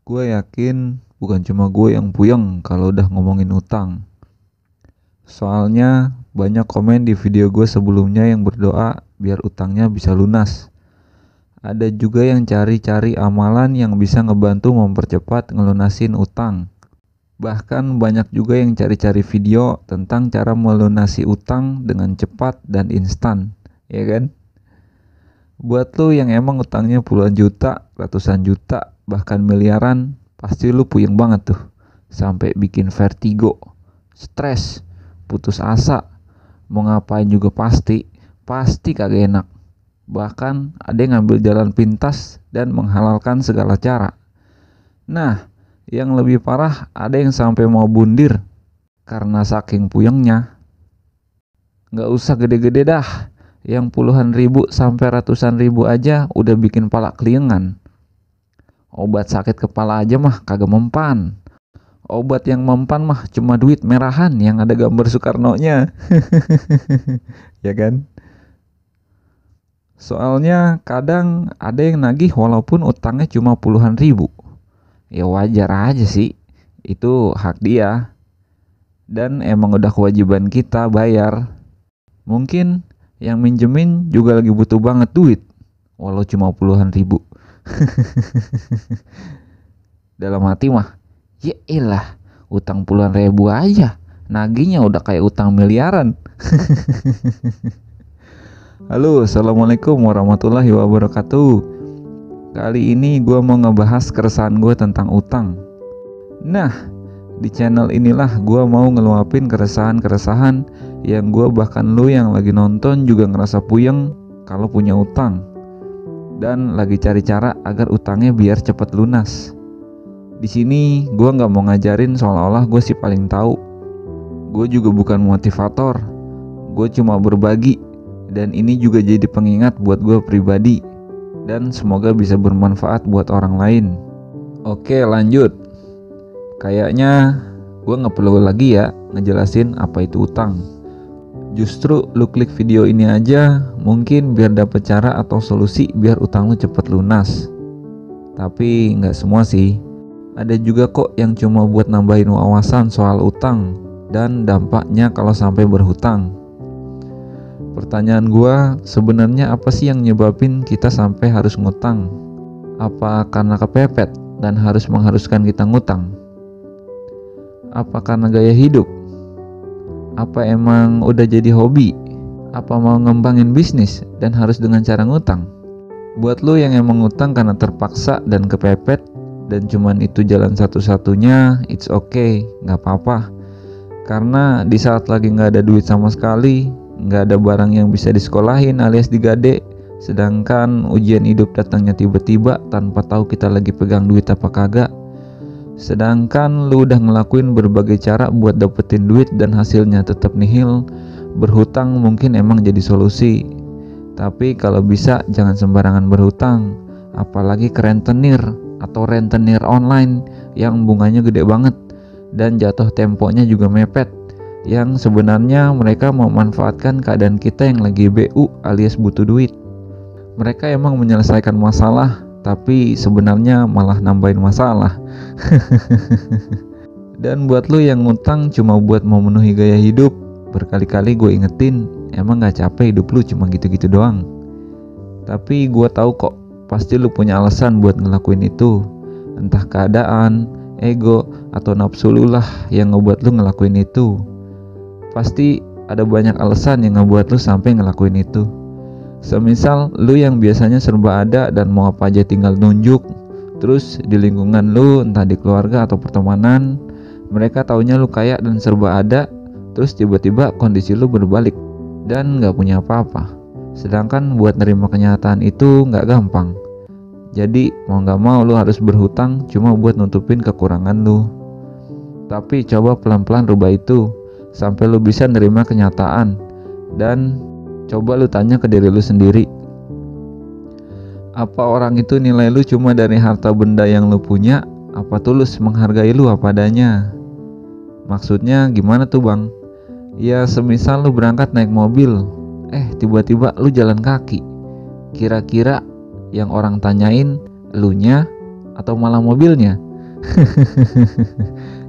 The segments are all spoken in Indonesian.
Gue yakin bukan cuma gue yang puyeng kalau udah ngomongin utang. Soalnya banyak komen di video gue sebelumnya yang berdoa biar utangnya bisa lunas. Ada juga yang cari-cari amalan yang bisa ngebantu mempercepat ngelunasin utang. Bahkan banyak juga yang cari-cari video tentang cara melunasi utang dengan cepat dan instan, ya kan? Buat lu yang emang utangnya puluhan juta, ratusan juta, bahkan miliaran, pasti lu puyeng banget tuh. Sampai bikin vertigo, stres, putus asa, mau ngapain juga pasti kagak enak. Bahkan ada yang ngambil jalan pintas dan menghalalkan segala cara. Nah, yang lebih parah ada yang sampai mau bundir karena saking puyengnya. Nggak usah gede-gede dah, yang puluhan ribu sampai ratusan ribu aja udah bikin pala keliengan. Obat sakit kepala aja mah kagak mempan. Obat yang mempan mah cuma duit merahan yang ada gambar Soekarno-nya. Ya kan? Soalnya kadang ada yang nagih walaupun utangnya cuma puluhan ribu. Ya wajar aja sih, itu hak dia. Dan emang udah kewajiban kita bayar. Mungkin yang minjemin juga lagi butuh banget duit, walau cuma puluhan ribu. Dalam hati mah, ya elah, utang puluhan ribu aja, nagihnya udah kayak utang miliaran. Halo, assalamualaikum warahmatullahi wabarakatuh. Kali ini gue mau ngebahas keresahan gue tentang utang. Nah, di channel inilah gue mau ngeluapin keresahan-keresahan yang gue bahkan lu yang lagi nonton juga ngerasa puyeng kalau punya utang. Dan lagi cari cara agar utangnya biar cepet lunas. Di sini gue nggak mau ngajarin seolah-olah gue sih paling tahu. Gue juga bukan motivator. Gue cuma berbagi. Dan ini juga jadi pengingat buat gue pribadi. Dan semoga bisa bermanfaat buat orang lain. Oke, lanjut. Kayaknya gue gak perlu lagi ya ngejelasin apa itu utang. Justru lu klik video ini aja mungkin biar dapet cara atau solusi biar utang lu cepet lunas. Tapi gak semua sih. Ada juga kok yang cuma buat nambahin wawasan soal utang dan dampaknya kalau sampai berhutang. Pertanyaan gue, sebenarnya apa sih yang nyebabin kita sampai harus ngutang? Apa karena kepepet dan mengharuskan kita ngutang? Apa karena gaya hidup? Apa emang udah jadi hobi? Apa mau ngembangin bisnis dan harus dengan cara ngutang? Buat lu yang emang ngutang karena terpaksa dan kepepet dan cuman itu jalan satu-satunya, it's okay, gak apa-apa. Karena di saat lagi gak ada duit sama sekali, gak ada barang yang bisa disekolahin alias digade, sedangkan ujian hidup datangnya tiba-tiba tanpa tahu kita lagi pegang duit apa kagak. Sedangkan lu udah ngelakuin berbagai cara buat dapetin duit dan hasilnya tetap nihil. Berhutang mungkin emang jadi solusi. Tapi kalau bisa jangan sembarangan berhutang. Apalagi ke rentenir atau rentenir online yang bunganya gede banget dan jatuh temponya juga mepet. Yang sebenarnya mereka memanfaatkan keadaan kita yang lagi BU alias butuh duit. Mereka emang menyelesaikan masalah, tapi sebenarnya malah nambahin masalah. Dan buat lu yang ngutang cuma buat memenuhi gaya hidup, berkali-kali gue ingetin, emang gak capek hidup lu cuma gitu-gitu doang. Tapi gue tahu kok, pasti lu punya alasan buat ngelakuin itu. Entah keadaan, ego, atau nafsu lu lah yang ngebuat lu ngelakuin itu. Pasti ada banyak alasan yang ngebuat lu sampai ngelakuin itu. Semisal lu yang biasanya serba ada dan mau apa aja tinggal nunjuk. Terus di lingkungan lu, entah di keluarga atau pertemanan, mereka taunya lu kaya dan serba ada. Terus tiba-tiba kondisi lu berbalik dan gak punya apa-apa. Sedangkan buat nerima kenyataan itu gak gampang. Jadi mau gak mau lu harus berhutang cuma buat nutupin kekurangan lu. Tapi coba pelan-pelan rubah itu sampai lu bisa nerima kenyataan. Dan coba lu tanya ke diri lu sendiri, apa orang itu nilai lu cuma dari harta benda yang lu punya? Apa tulus menghargai lu apa adanya? Maksudnya gimana tuh bang? Ya semisal lu berangkat naik mobil, tiba-tiba lu jalan kaki. Kira-kira yang orang tanyain elunya atau malah mobilnya?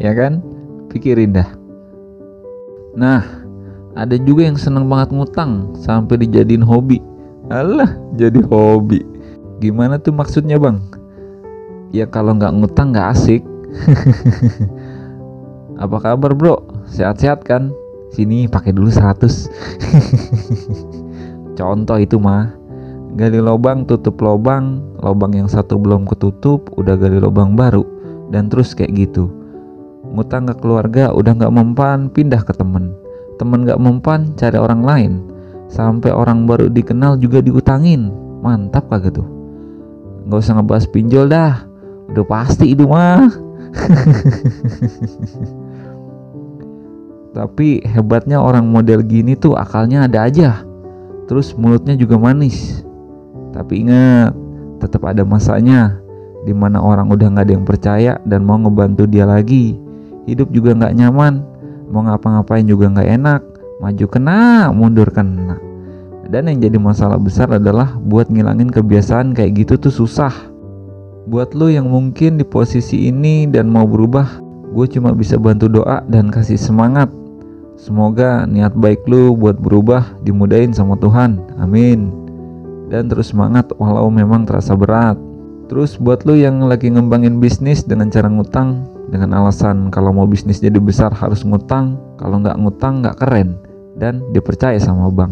Ya kan? Pikirin dah. Nah, ada juga yang seneng banget ngutang sampai dijadiin hobi. Alah, jadi hobi. Gimana tuh maksudnya, Bang? Ya kalau nggak ngutang nggak asik. Apa kabar, bro? Sehat-sehat kan? Sini pakai dulu 100. Contoh itu mah. Gali lubang, tutup lubang, lubang yang satu belum ketutup, udah gali lubang baru, dan terus kayak gitu. Ngutang ke keluarga udah nggak mempan, pindah ke temen. Temen nggak mempan, cari orang lain. Sampai orang baru dikenal juga diutangin. Mantap kagak tuh? Nggak usah ngebahas pinjol dah, udah pasti itu mah. Tapi hebatnya orang model gini tuh akalnya ada aja. Terus mulutnya juga manis. Tapi ingat, tetap ada masanya dimana orang udah gak ada yang percaya dan mau ngebantu dia lagi. Hidup juga gak nyaman, mau ngapa-ngapain juga gak enak, maju kena, mundur kena. Dan yang jadi masalah besar adalah buat ngilangin kebiasaan kayak gitu tuh susah. Buat lo yang mungkin di posisi ini dan mau berubah, gue cuma bisa bantu doa dan kasih semangat. Semoga niat baik lu buat berubah dimudahin sama Tuhan, amin. Dan terus semangat walau memang terasa berat. Terus buat lu yang lagi ngembangin bisnis dengan cara ngutang, dengan alasan kalau mau bisnis jadi besar harus ngutang, kalau nggak ngutang nggak keren, dan dipercaya sama bank.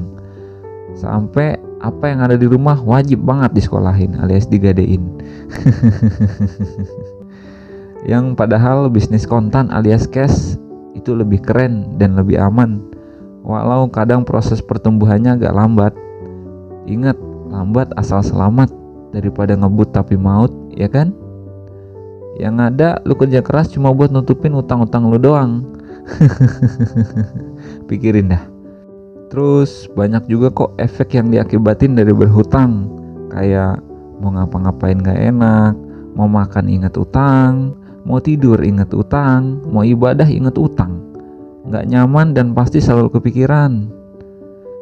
Sampai apa yang ada di rumah wajib banget disekolahin alias digadein. Yang padahal bisnis kontan alias cash itu lebih keren dan lebih aman, walau kadang proses pertumbuhannya agak lambat. Ingat, lambat asal selamat daripada ngebut tapi maut, ya kan? Yang ada lu kerja keras cuma buat nutupin utang-utang lu doang. Pikirin dah. Terus banyak juga kok efek yang diakibatin dari berhutang. Kayak mau ngapa-ngapain gak enak, mau makan inget utang, mau tidur inget utang, mau ibadah inget utang. Gak nyaman dan pasti selalu kepikiran.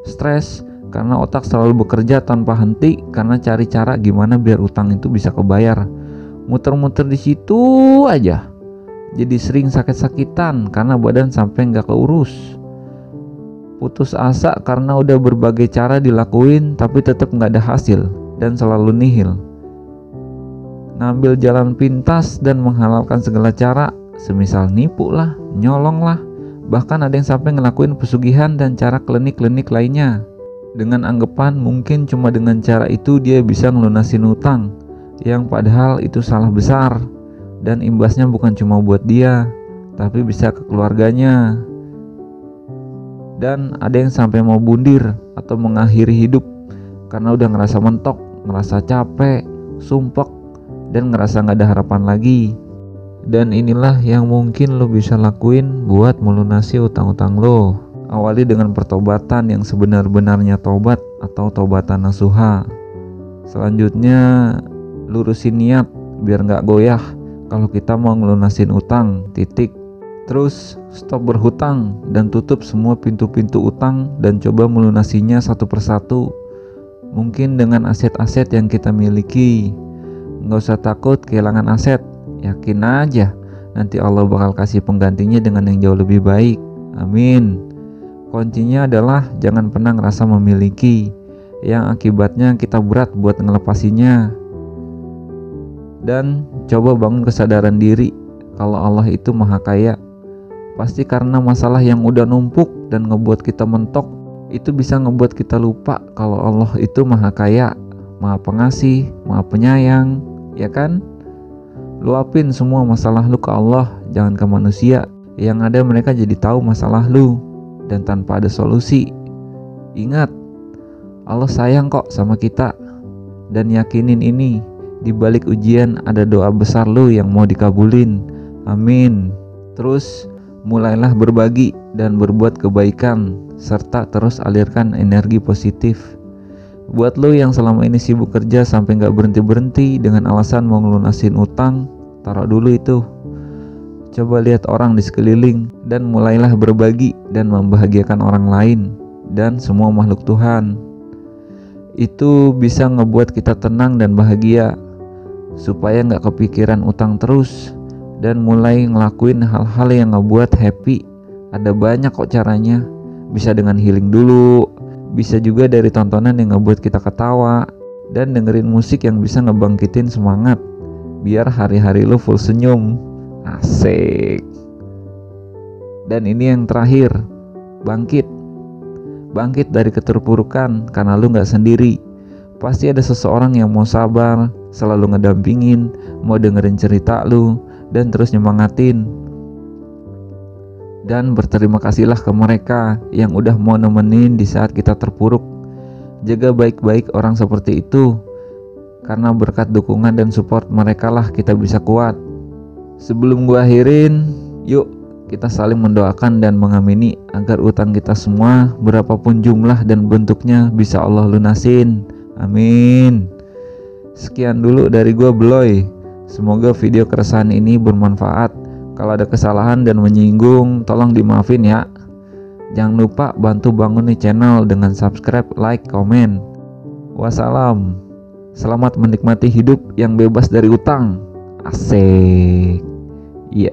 Stres karena otak selalu bekerja tanpa henti karena cari cara gimana biar utang itu bisa kebayar. Muter-muter di situ aja. Jadi sering sakit-sakitan karena badan sampai nggak keurus. Putus asa karena udah berbagai cara dilakuin tapi tetap nggak ada hasil dan selalu nihil. Ngambil jalan pintas dan menghalalkan segala cara, semisal nipu lah, nyolong lah, bahkan ada yang sampai ngelakuin pesugihan dan cara klinik-klinik lainnya. Dengan anggapan mungkin cuma dengan cara itu dia bisa ngelunasin utang, yang padahal itu salah besar dan imbasnya bukan cuma buat dia, tapi bisa ke keluarganya. Dan ada yang sampai mau bundir atau mengakhiri hidup karena udah ngerasa mentok, ngerasa capek, sumpek, dan ngerasa gak ada harapan lagi. Dan inilah yang mungkin lo bisa lakuin buat melunasi utang-utang lo. Awali dengan pertobatan yang sebenar-benarnya tobat atau tobatan nasuha. Selanjutnya lurusin niat biar gak goyah kalau kita mau ngelunasin utang, titik. Terus stop berhutang dan tutup semua pintu-pintu utang dan coba melunasinya satu persatu. Mungkin dengan aset-aset yang kita miliki. Gak usah takut kehilangan aset, yakin aja nanti Allah bakal kasih penggantinya dengan yang jauh lebih baik, amin. Kuncinya adalah jangan pernah ngerasa memiliki, yang akibatnya kita berat buat ngelepasinya. Dan coba bangun kesadaran diri kalau Allah itu maha kaya. Pasti karena masalah yang udah numpuk dan ngebuat kita mentok, itu bisa ngebuat kita lupa kalau Allah itu maha kaya, maha pengasih, maha penyayang, ya kan? Luapin semua masalah lu ke Allah, jangan ke manusia. Yang ada mereka jadi tahu masalah lu dan tanpa ada solusi. Ingat, Allah sayang kok sama kita. Dan yakinin ini, di balik ujian ada doa besar lu yang mau dikabulin. Amin. Terus mulailah berbagi dan berbuat kebaikan serta terus alirkan energi positif. Buat lo yang selama ini sibuk kerja sampai gak berhenti-berhenti dengan alasan mau ngelunasin utang, taruh dulu itu. Coba lihat orang di sekeliling dan mulailah berbagi dan membahagiakan orang lain dan semua makhluk Tuhan. Itu bisa ngebuat kita tenang dan bahagia, supaya gak kepikiran utang terus. dan mulai ngelakuin hal-hal yang ngebuat happy. Ada banyak kok caranya. Bisa dengan healing dulu, bisa juga dari tontonan yang ngebuat kita ketawa, dan dengerin musik yang bisa ngebangkitin semangat biar hari-hari lu full senyum. Asik. Dan ini yang terakhir, bangkit dari keterpurukan karena lu gak sendiri. Pasti ada seseorang yang mau sabar, selalu ngedampingin, mau dengerin cerita lu, dan terus nyemangatin. Dan berterima kasihlah ke mereka yang udah mau nemenin di saat kita terpuruk. Jaga baik-baik orang seperti itu, karena berkat dukungan dan support mereka lah kita bisa kuat. Sebelum gua akhirin, yuk kita saling mendoakan dan mengamini agar utang kita semua, berapapun jumlah dan bentuknya, bisa Allah lunasin. Amin. Sekian dulu dari gua, Beloy. Semoga video keresahan ini bermanfaat. Kalau ada kesalahan dan menyinggung, tolong dimaafin ya. Jangan lupa bantu bangun nih channel dengan subscribe, like, komen. Wassalam. Selamat menikmati hidup yang bebas dari utang. Asik. Iya.